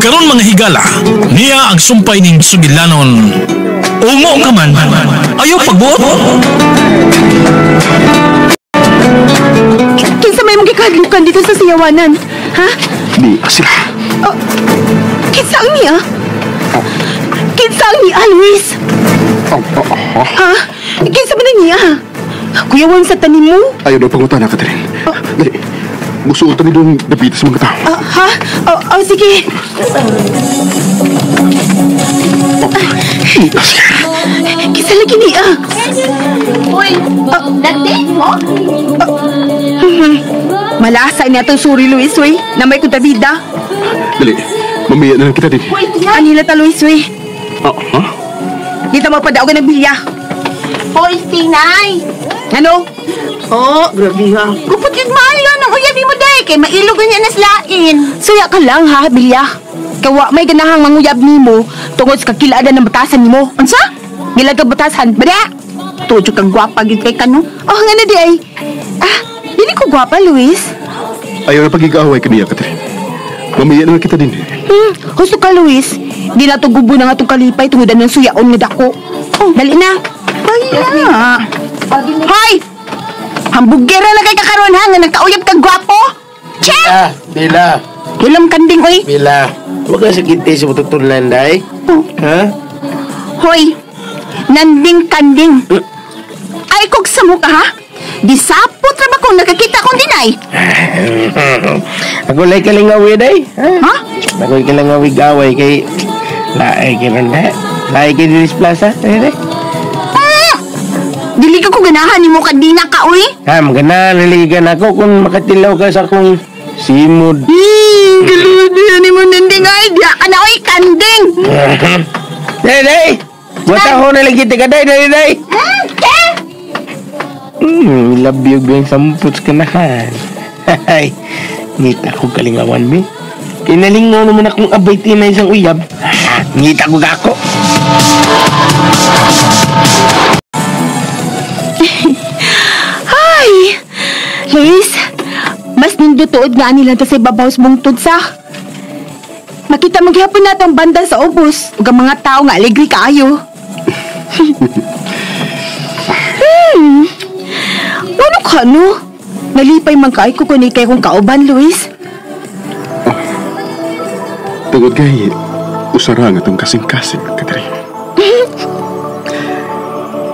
Karon mga higala, niya ang sumpay ning sugilanon. Umo ka man, ayaw pagbuot. Kinsa may mga kadlukan dito sa siyawanan? Ha? Di sila. Kinsa ang niya? Kinsa ang niya, Luis? Ha? Kinsa ba na niya? Kuyawan sa tanim mo? Ayaw daw pangutan na, Catherine. Dali. Musuotan ni doon napita sa mga tao. Ha? Sige. Kinsa lagi niya? Uy, nag-date mo? Malasa niya itong suri, Luis, wey. Na may kutabida. Dali. Mamaya na lang kita din. Uy, tingnan. Anila ta, Luis, wey. Ha? Dito magpadaog ng bilya. Uy, Tinay. Ano? Grabe ha. Kupot yun maayo ng uyabi mo, day. Kay mailog niya naslain. Suya ka lang, ha, bilya. Kawa may ganahang manguyab ni mo tungod sa kakilaadan ng batasan ni mo. Ansa? Nilag kang batasan, bada? Tujo kang gwapa gid kay kano. Nga na di ay. Dili ko gwapa, Luis. Ayaw na pag-igaway ka niya, Catherine. Mamaya na lang kita din. Gusto ka, Luis. Di na to gubo na nga itong kalipay tungodan ng suyaon nga dako. Dali na. Hoy! Hambugera na kay kakaroon ha, nga nagkauyab kang gwapo. Check! Bila. Hilam kanding, oy. Bila. Huwag ka sakiti sa matutulan, day. Ha? Hoy, nanding kanding. Ay, kog sa mukha, ha? Disapot ra ba kung nakakita kong dinay? Ako lay kalingawi, day. Ha? Ako kalingawi gaway kay... Laay kay Randa. Laay kay Dilis Plaza. Day. Dili ka ko ganahan ni mo kadina ka, uy. Magana, naligan ako kung makatilaw ka sa akong simod. Galudo ni mo nanding ay. Diya ka na, uy, kanding. Day! Bata ko na lang kita ka, day! Labiyog yung samput ka na, han. Ngita ko kalingawan, be. Kinalingaw naman akong abay tinay isang uyab. Ngita ko gako. Luis, mas nindutuod nga nila ta sa ibabaw sa mong tudsa. Makita maghapon na itong banda sa ubos ug ang mga tao nga alegri kaayo. Ano ka, no? Nalipay man kaay ko kung ikay kong kauban, Luis. Tungod kay usara nga itong kasing-kasing, Catherine.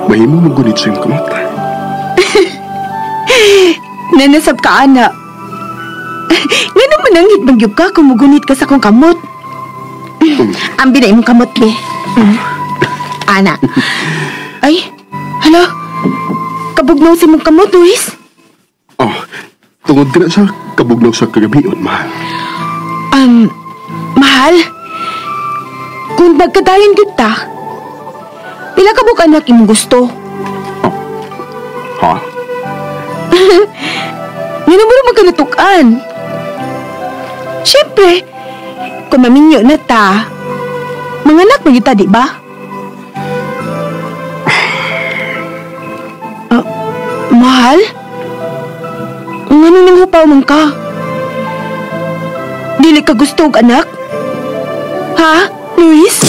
Mahimo mong gunit sa iyong kamuta. Nanasab ka, ana. Nga naman ang hitbagyog ka kung mugunit ka sa kong kamot. Ambi na imong kamot, be. Ana. Ay, hala. Kabugnaw si mong kamot, Luis. Tungod ka na sa kabugnaw sa kagabion, mahal. Mahal? Kung nagkadayon kita, pila ka buk anak imong gusto? Ha? Nga naman ang magkanatukan. Siyempre, kung maminyo na ta, manganak mo kita, di ba? Mahal? Ano nang hupaw man ka? Dili ka gusto og anak? Ha, Luis?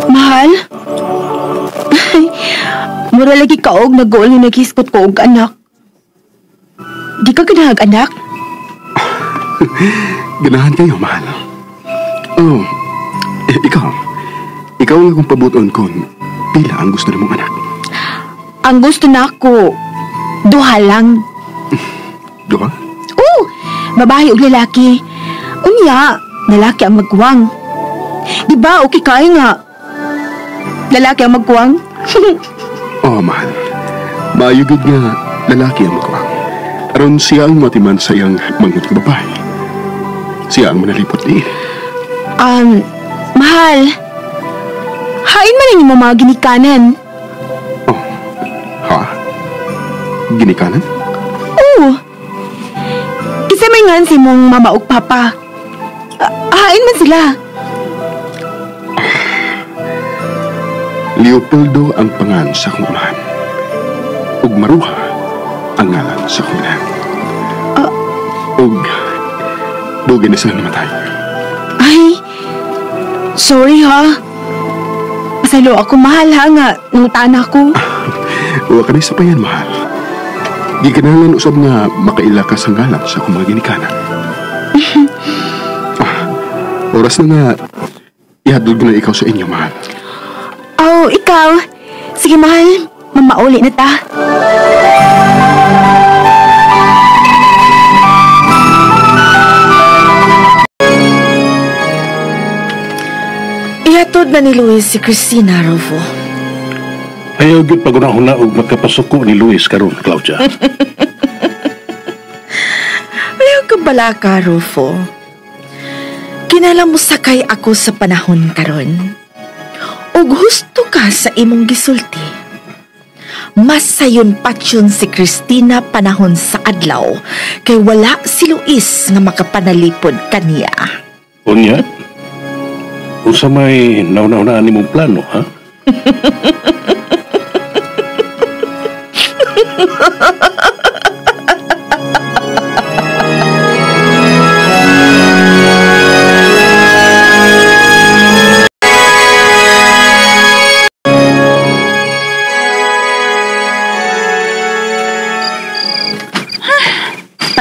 Mahal? Mura lagi kaog nag-goal nga naghiskot ko og anak. Di ka ganahag anak? Ganahan kayo, mahal. Ikaw ang akong pabuton kung pila ang gusto mong anak. Ang gusto na ako, duha lang. Duha? Oo, babae o lalaki. Unya, lalaki ang magkuwang. Di ba, okay kaya nga. Lalaki ang magkuwang? Mahal. Maayugid nga lalaki ang magkuwang. Aron siya ang matiman sa iyang mangut babae. Siya ang manalipot din. Mahal. Hain man ang mga ginikanan. Ha? Ginikanan? Oo. Isa may ngan si mong mama o papa. Hain man sila. Leopoldo ang pangan sa kong amahan. ug Maruha ang ngalan sa kunan. Ug dugay na sila namatay. Ay, sorry ha. Pasalo ako mahal ha nga nung tana ko. Huwag ka na isa pa yan, mahal. Di ka nalang usab nga makaila ka sa ngalan sa akong mga ginikanan. Oras na nga, ihadlog na ikaw sa inyo, mahal. Oh, ikaw. Sige mahal, mamauli na ta. Ihatod na ni Luis si Cristina, Rufo. Ayaw gid pagunahuna og magkapasuko ni Luis karon, Claudia. Ayaw ka bala ka, Rufo. Kinala mo sakay ako sa panahon karon. Ug husto ka sa imong gisulti. Mas sayon patyon si Cristina panahon sa adlaw kay wala si Luis nga makapanalipod kaniya. Unya? Unsa may nauna-unaan nimong plano, ha?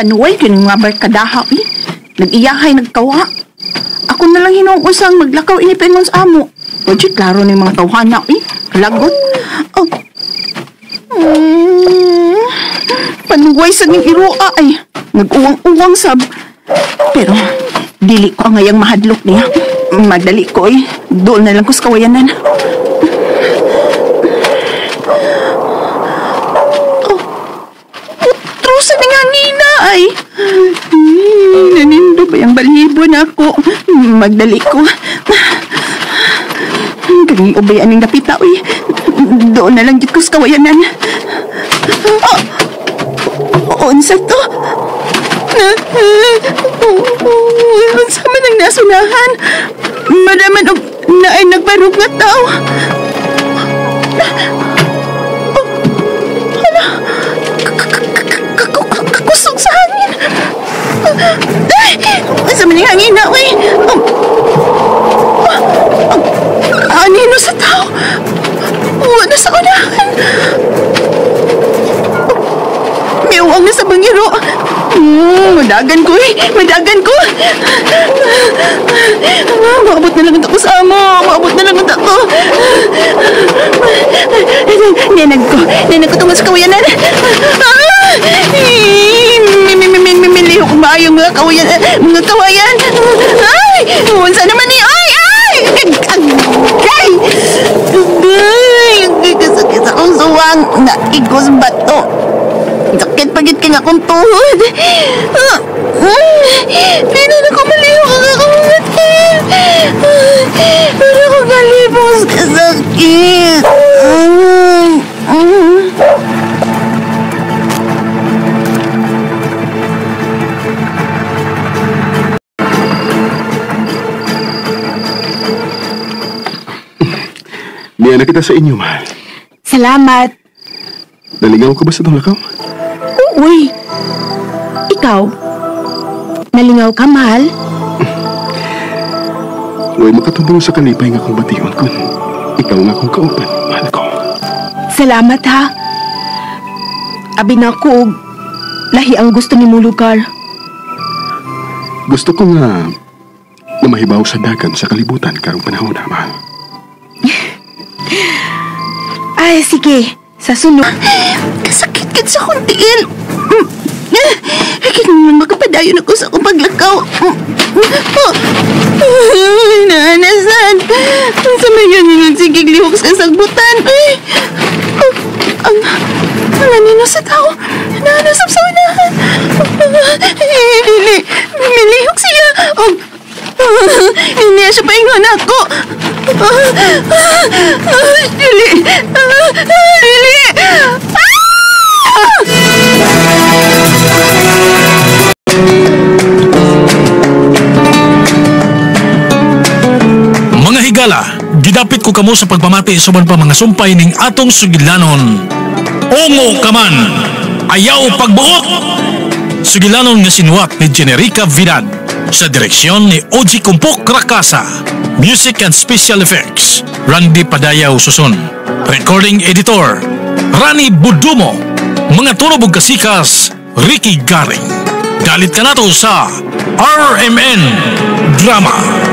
Panuway kining mga barkadaha eh. Nag-iyahay, nagkawa. Ako na lang hinuusang maglakaw inipin mo sa amo. Pwede klaro ng mga tawhana eh. Kalagot. Oh. Panuway sa ning iroa ay. Nag-uwang-uwang sab. Pero, dili ko ang ngayang mahadlok niya. Madali ko eh. Doon na lang ko sa kawayanan. Sa nga nina ay nanindo ba yung balibo na ako magdali ko galing ubayan ng napita uy doon na lang dito ko sa kawayanan unsa to unsa man ang nasunahan madaman og na ay nagbarog nga tao kusog sa hangin. Sa maning hangin na, uy. Anino sa tao. Wala sa unahan. Miwang na sa bangiro. Madagan ko, eh. Madagan ko. Maabot na lang ang tako sa amo. Maabot na lang ang tako. Nenag ko tungo sa kawayanan. Miliho ko maayong mga kawayan. Mga kawayan. Ay! Unsa naman ni? Ay! Ay! Ay! Ay! Kasakit akong suwang. Naigos bato. Sakit pagit ka nga akong tuhod. Pina na ko maliho ka nga kawayan. Pero ko galibos kasakit. Niya na kita sa inyo, mahal. Salamat. Nalingaw ka ba sa tulakaw? Uy, ikaw? Nalingaw ka, mahal? Huwag makatubong sa kalipay nga kong bation kun ikaw nga kong kauban, mahal ko. Salamat ha. Abi na ko, lahi ang gusto ni mo lugar. Gusto ko nga na mahibaw sa dagan sa kalibutan karong panahon na, mahal. Ay, sige. Sa sunod. Kasakit-kit sa akong tiil. Kailangan makapadayon ako sa akong paglakaw. Naanasan. Sa mayon nilong sigig lihok sa sagbutan. Ang nino sa tao. Naanasap sa unahan. Milihok siya. Hindi siya paingon ako. Dili. Dili. Mga higala, gidapit ko kamo sa pagpamati sa man pa mga sumpay ning atong sugilanon. Umo ka man, ayaw pagbuot. Sugilanon nga sinuwat ni Generica Vidal sa direksyon ni Oji Kumpok Rakasa. Music and Special Effects, Randy Padayaw Susun. Recording Editor, Rani Budumo. Mga tunobog kasikas, Ricky Garing. Dalit ka na to sa RMN Drama.